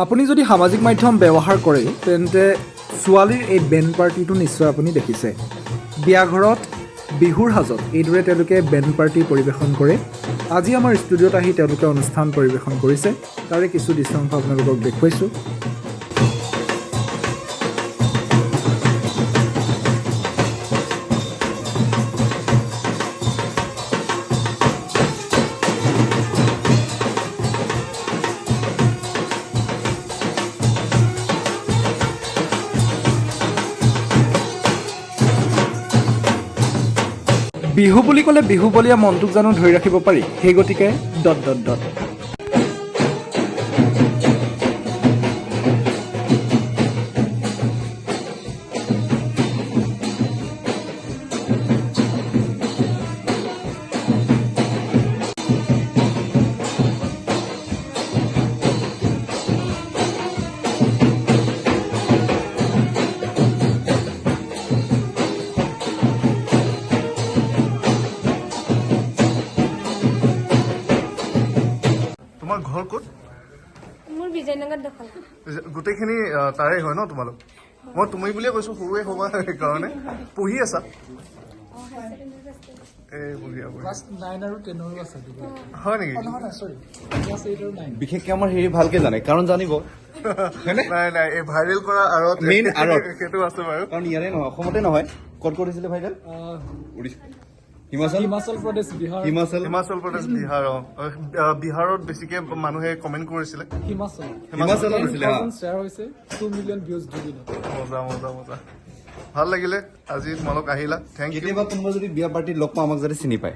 আপুনি যদি সামাজিক মাধ্যম ব্যৱহাৰ কৰে তেন্তে ছোৱালীৰ এই বেণ্ড পাৰ্টিটো নিশ্চয় আপুনি দেখিছে। বিয়াঘৰত বিহুৰ সাজত এইদৰে তেওঁলোকে বেণ্ড পাৰ্টি পৰিৱেশন কৰে। আজি আমাৰ ষ্টুডিঅ'ত আহি তেওঁলোকে অনুষ্ঠান পৰিৱেশন কৰিছে, তাৰে কিছু দৃশ্যাংশ আপোনালোকক দেখুৱাইছোঁ। বিহু বুলি ক'লে বিহুবলীয়া মনটোক জানো ধৰি ৰাখিব পাৰি? সেই গতিকে ... তোমাৰ ঘৰ ক'ত? মোৰ বিজয়নগৰ দখল। গোটেইখিনি তাৰে হয় ন তোমালোক? মই তুমি বুলিয়ে কৈছো, সৰুৱে হ'বা সেইকাৰণে। পঢ়ি আছা? হয় নেকি? বিশেষকৈ আমাৰ হেৰি ভালকে জানে, কাৰণ জানিব নাই নাই, এই ভাইৰেল কৰা আঁৰত মেইন আঁৰত সেইটো আছে বাৰু। কাৰণ ইয়াৰে নহয়, অসমতে নহয়। ক'ত কৰিছিলে ভাইৰেল? হিমাচল প্ৰদেশ, বিহাৰ। হিমাচল প্ৰদেশ, বিহাৰ। বিহাৰত বেছিকে মানুহে কমেণ্ট কৰিছিলে। হিমাচলত হৈছিলে। মজা মজা মজা, ভাল লাগিলে আজি তোমালোক আহিলা। Thank you. কেতিয়াবা কোনোবা যদি বিয়া পাৰ্টিত লগ পাওঁ, আমাক যাতে চিনি পায়।